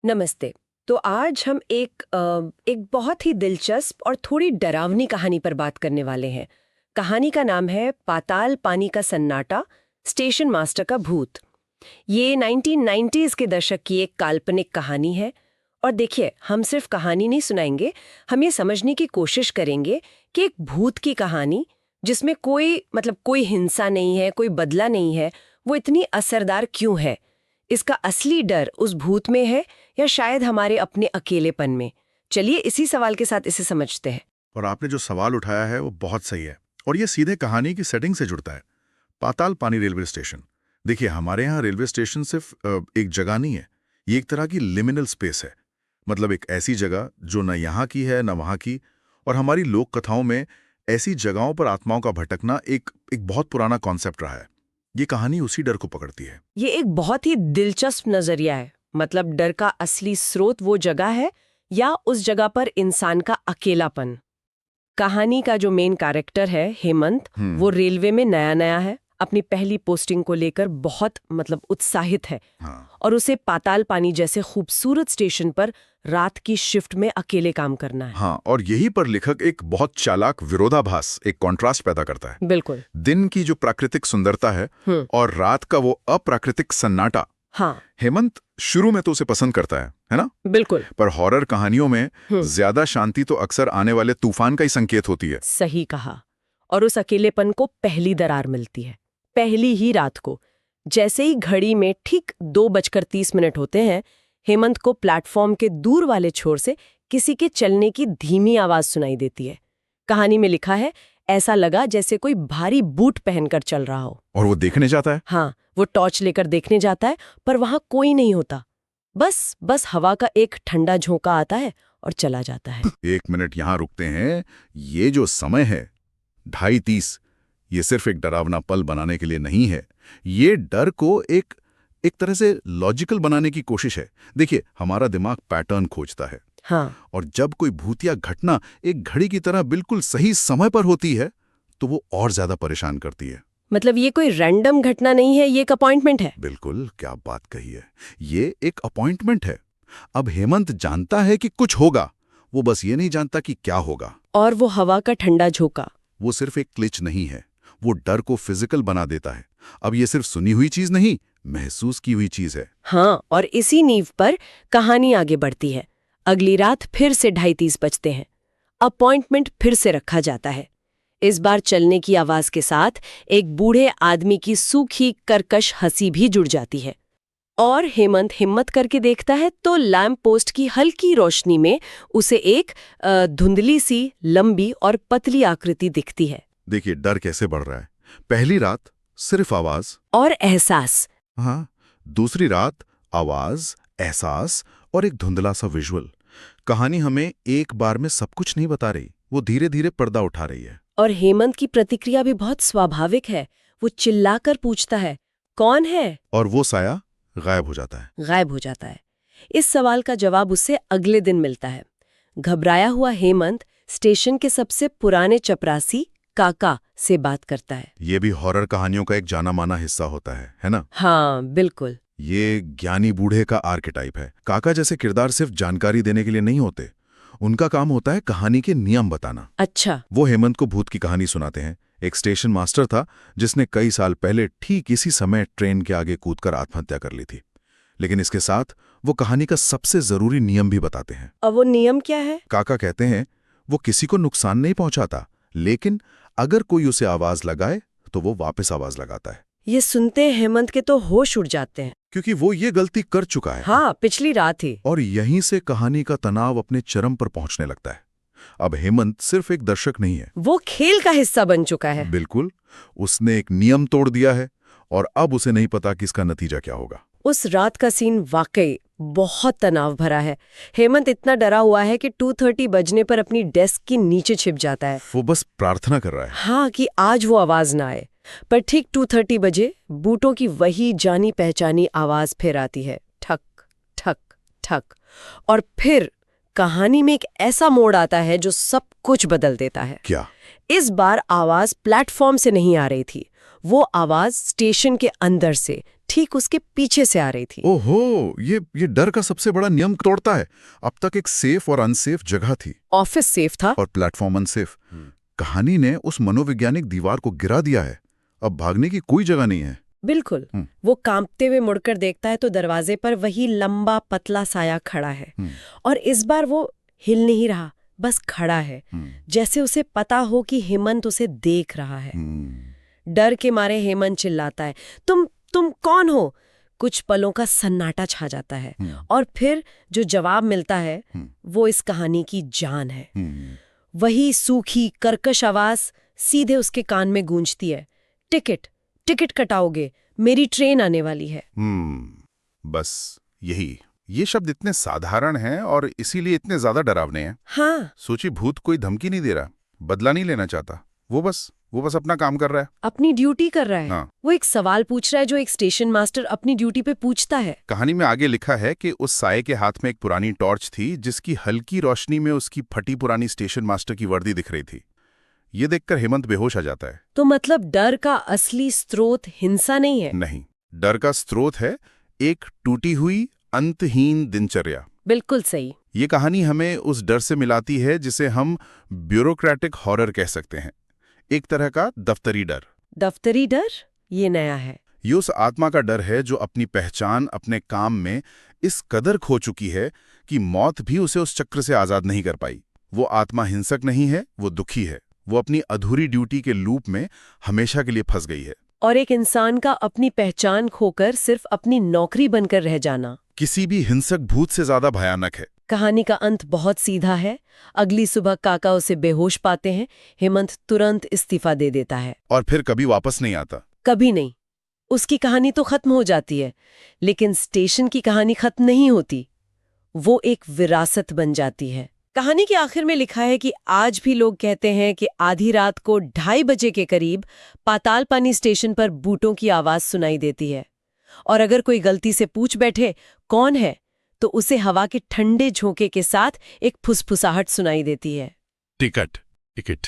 नमस्ते। तो आज हम एक बहुत ही दिलचस्प और थोड़ी डरावनी कहानी पर बात करने वाले हैं। कहानी का नाम है पाताल पानी का सन्नाटा, स्टेशन मास्टर का भूत। ये 1990s के दशक की एक काल्पनिक कहानी है। और देखिए, हम सिर्फ कहानी नहीं सुनाएंगे, हम ये समझने की कोशिश करेंगे कि एक भूत की कहानी जिसमें कोई हिंसा नहीं है, कोई बदला नहीं है, वो इतनी असरदार क्यों है। इसका असली डर उस भूत में है या शायद हमारे अपने अकेलेपन में। चलिए इसी सवाल के साथ इसे समझते हैं। और आपने जो सवाल उठाया है वो बहुत सही है और ये सीधे कहानी की सेटिंग से जुड़ता है। पाताल पानी रेलवे स्टेशन। देखिए, हमारे यहाँ रेलवे स्टेशन सिर्फ एक जगह नहीं है, ये एक तरह की लिमिनल स्पेस है। मतलब एक ऐसी जगह जो न यहाँ की है न वहाँ की। और हमारी लोक कथाओं में ऐसी जगहों पर आत्माओं का भटकना एक एक बहुत पुराना कॉन्सेप्ट रहा है। ये कहानी उसी डर को पकड़ती है। ये एक बहुत ही दिलचस्प नजरिया है। मतलब डर का असली स्रोत वो जगह है या उस जगह पर इंसान का अकेलापन। कहानी का जो मेन कैरेक्टर है हेमंत, वो रेलवे में नया नया है, अपनी पहली पोस्टिंग को लेकर बहुत उत्साहित है। हाँ। और उसे पाताल पानी जैसे खूबसूरत स्टेशन पर रात की शिफ्ट में अकेले काम करना है। हाँ, और यही पर लेखक एक बहुत चालाक विरोधाभास, एक कॉन्ट्रास्ट पैदा करता है। बिल्कुल। दिन की जो प्राकृतिक सुंदरता है और रात का वो अप्राकृतिक सन्नाटा। हाँ, हेमंत शुरू में तो उसे पसंद करता है ना? बिल्कुल। पर हॉरर कहानियों में ज्यादा शांति तो अक्सर आने वाले तूफान का ही संकेत होती है। सही कहा। और उस अकेलेपन को पहली दरार मिलती है, पहली ही रात को। जैसे ही घड़ी में ठीक 2:30 होते हैं, हेमंत को प्लेटफॉर्म के दूर वाले छोर से किसी के चलने की धीमी आवाज सुनाई देती है। कहानी में लिखा है, ऐसा लगा जैसे कोई भारी बूट पहनकर चल रहा हो। और वो देखने जाता है। हाँ, वो टॉर्च लेकर देखने जाता है, पर वहां कोई नहीं होता। बस हवा का एक ठंडा झोंका आता है और चला जाता है। 1 मिनट यहाँ रुकते हैं। ये जो समय है 2:30, ये सिर्फ एक डरावना पल बनाने के लिए नहीं है। ये डर को एक तरह से लॉजिकल बनाने की कोशिश है। देखिए, हमारा दिमाग पैटर्न खोजता है। हाँ, और जब कोई भूतिया घटना एक घड़ी की तरह बिल्कुल सही समय पर होती है तो वो और ज्यादा परेशान करती है। मतलब ये कोई रैंडम घटना नहीं है, ये एक अपॉइंटमेंट है। बिल्कुल, क्या बात कही है। ये एक अपॉइंटमेंट है। अब हेमंत जानता है कि कुछ होगा, वो बस ये नहीं जानता कि क्या होगा। और वो हवा का ठंडा झोंका, वो सिर्फ एक क्लिच नहीं है, वो डर को फिजिकल बना देता है। अब ये सिर्फ सुनी हुई चीज नहीं, महसूस की हुई चीज है। हाँ, और इसी नींव पर कहानी आगे बढ़ती है। अगली रात फिर से 2:30 बजते हैं। अपॉइंटमेंट फिर से रखा जाता है। इस बार चलने की आवाज के साथ एक बूढ़े आदमी की सूखी कर्कश हंसी भी जुड़ जाती है। और हेमंत हिम्मत करके देखता है तो लैंप पोस्ट की हल्की रोशनी में उसे एक धुंधली सी लंबी और पतली आकृति दिखती है। देखिए, डर कैसे बढ़ रहा है। पहली रात सिर्फ आवाज और एहसास। हाँ, दूसरी रात आवाज, एहसास और एक धुंधला सा विजुअल। कहानी हमें एक बार में सब कुछ नहीं बता रही, वो धीरे धीरे पर्दा उठा रही है। और हेमंत की प्रतिक्रिया भी बहुत स्वाभाविक है। वो चिल्लाकर पूछता है, कौन है? और वो साया गायब हो जाता है। गायब हो जाता है। इस सवाल का जवाब उससे अगले दिन मिलता है। घबराया हुआ हेमंत स्टेशन के सबसे पुराने चपरासी काका से बात करता है। ये भी हॉरर कहानियों का एक जाना माना हिस्सा होता है ना? हाँ, बिल्कुल। ये ज्ञानी बूढ़े का आर्केटाइप है। काका जैसे किरदार सिर्फ जानकारी देने के लिए नहीं होते, उनका काम होता है कहानी के नियम बताना। अच्छा। वो हेमंत को भूत की कहानी सुनाते हैं। एक स्टेशन मास्टर था जिसने कई साल पहले ठीक इसी समय ट्रेन के आगे कूदकर आत्महत्या कर ली थी। लेकिन इसके साथ वो कहानी का सबसे जरूरी नियम भी बताते हैं। अब वो नियम क्या है? काका कहते हैं, वो किसी को नुकसान नहीं पहुंचाता, लेकिन अगर कोई उसे आवाज लगाए तो वो वापस आवाज लगाता है। ये सुनते हेमंत के तो होश उड़ जाते हैं, क्योंकि वो ये गलती कर चुका है। हाँ, पिछली रात ही। और यहीं से कहानी का तनाव अपने चरम पर पहुंचने लगता है। अब हेमंत सिर्फ एक दर्शक नहीं है, वो खेल का हिस्सा बन चुका है। बिल्कुल, उसने एक नियम तोड़ दिया है और अब उसे नहीं पता कि इसका नतीजा क्या होगा। उस रात का सीन वाकई बहुत तनाव भरा है। हेमंत इतना डरा हुआ है कि 2:30 बजने पर अपनी डेस्क के नीचे छिप जाता है। वो बस प्रार्थना कर रहा है। हाँ, कि आज वो आवाज ना आए। पर ठीक 2:30 बजे बूटों की वही जानी पहचानी आवाज फिर आती है, ठक ठक ठक। और फिर कहानी में एक ऐसा मोड़ आता है जो सब कुछ बदल देता है। क्या? इस बार आवाज प्लेटफॉर्म से नहीं आ रही थी, वो आवाज स्टेशन के अंदर से, ठीक उसके पीछे से आ रही थी। ओहो, ये डर का सबसे बड़ा नियम तोड़ता है। अब तक एक सेफ और अनसेफ जगह थी। ऑफिस सेफ था और प्लेटफॉर्म अनसेफ। कहानी ने उस मनोवैज्ञानिक दीवार को गिरा दिया है। अब भागने की कोई जगह नहीं है। बिल्कुल। वो कांपते हुए मुड़कर देखता है तो दरवाजे पर वही लंबा पतला साया खड़ा है। और इस बार वो हिल नहीं रहा, बस खड़ा है, जैसे उसे पता हो कि हेमंत उसे देख रहा है। डर के मारे हेमंत चिल्लाता है, तुम कौन हो? कुछ पलों का सन्नाटा छा जाता है और फिर जो जवाब मिलता है वो इस कहानी की जान है। वही सूखी कर्कश आवाज सीधे उसके कान में गूंजती है, टिकट कटाओगे, मेरी ट्रेन आने वाली है। बस यही। ये शब्द इतने साधारण हैं और इसीलिए इतने ज्यादा डरावने हैं। हाँ, सोची भूत कोई धमकी नहीं दे रहा, बदला नहीं लेना चाहता, वो बस अपना काम कर रहा है, अपनी ड्यूटी कर रहा है। हाँ। वो एक सवाल पूछ रहा है जो एक स्टेशन मास्टर अपनी ड्यूटी पे पूछता है। कहानी में आगे लिखा है कि उस साये के हाथ में एक पुरानी टॉर्च थी जिसकी हल्की रोशनी में उसकी फटी पुरानी स्टेशन मास्टर की वर्दी दिख रही थी। ये देखकर हेमंत बेहोश आ जाता है। तो मतलब डर का असली स्रोत हिंसा नहीं है? नहीं, डर का स्रोत है एक टूटी हुई अंतहीन दिनचर्या। बिल्कुल सही। ये कहानी हमें उस डर से मिलाती है जिसे हम ब्यूरोक्रेटिक हॉरर कह सकते हैं, एक तरह का दफ्तरी डर। दफ्तरी डर? ये नया है। ये उस आत्मा का डर है जो अपनी पहचान अपने काम में इस कदर खो चुकी है कि मौत भी उसे उस चक्र से आजाद नहीं कर पाई। वो आत्मा हिंसक नहीं है, वो दुखी है। वो अपनी अधूरी ड्यूटी के लूप में हमेशा के लिए फंस गई है। और एक इंसान का अपनी पहचान खोकर सिर्फ अपनी नौकरी बनकर रह जाना किसी भी हिंसक भूत से ज्यादा भयानक है। कहानी का अंत बहुत सीधा है। अगली सुबह काका उसे बेहोश पाते हैं। हेमंत तुरंत इस्तीफा दे देता है और फिर कभी वापस नहीं आता। कभी नहीं। उसकी कहानी तो खत्म हो जाती है, लेकिन स्टेशन की कहानी खत्म नहीं होती। वो एक विरासत बन जाती है। कहानी के आखिर में लिखा है कि आज भी लोग कहते हैं कि आधी रात को 2:30 बजे के करीब पातालपानी स्टेशन पर बूटों की आवाज सुनाई देती है। और अगर कोई गलती से पूछ बैठे कौन है, तो उसे हवा के ठंडे झोंके के साथ एक फुसफुसाहट सुनाई देती है, टिकट।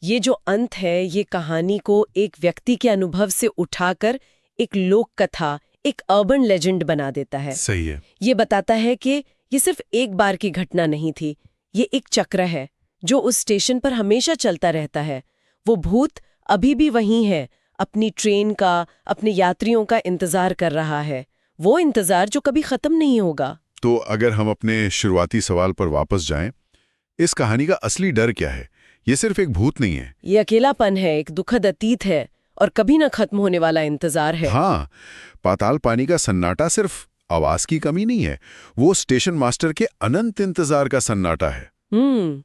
ये जो अंत है, ये कहानी को एक व्यक्ति के अनुभव से उठाकर एक लोक कथा, एक अर्बन लेजेंड बना देता है। सही है। ये बताता है कि ये सिर्फ एक बार की घटना नहीं थी, ये एक चक्र है जो उस स्टेशन पर हमेशा चलता रहता है। वो भूत अभी भी वहीं है, अपनी ट्रेन का, अपने यात्रियों का इंतजार कर रहा है। वो इंतजार जो कभी खत्म नहीं होगा। तो अगर हम अपने शुरुआती सवाल पर वापस जाएं, इस कहानी का असली डर क्या है? ये सिर्फ एक भूत नहीं है, ये अकेलापन है, एक दुखद अतीत है और कभी न खत्म होने वाला इंतजार है। हाँ, पाताल पानी का सन्नाटा सिर्फ आवाज की कमी नहीं है, वो स्टेशन मास्टर के अनंत इंतजार का सन्नाटा है।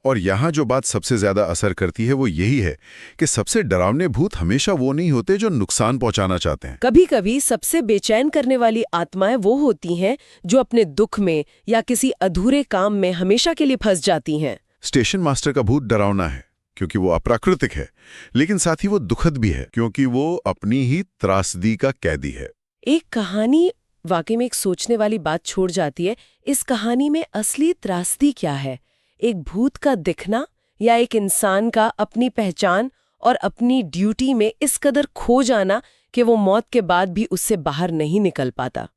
और यहाँ जो बात सबसे ज्यादा असर करती है वो यही है कि सबसे डरावने भूत हमेशा वो नहीं होते जो नुकसान पहुंचाना चाहते हैं। कभी कभी सबसे बेचैन करने वाली आत्माएं वो होती हैं जो अपने दुख में या किसी अधूरे काम में हमेशा के लिए फंस जाती हैं। स्टेशन मास्टर का भूत डरावना है क्योंकि वो अप्राकृतिक है, लेकिन साथ ही वो दुखद भी है क्योंकि वो अपनी ही त्रासदी का कैदी है। एक कहानी वाकई में एक सोचने वाली बात छोड़ जाती है। इस कहानी में असली त्रासदी क्या है? एक भूत का दिखना या एक इंसान का अपनी पहचान और अपनी ड्यूटी में इस कदर खो जाना कि वो मौत के बाद भी उससे बाहर नहीं निकल पाता?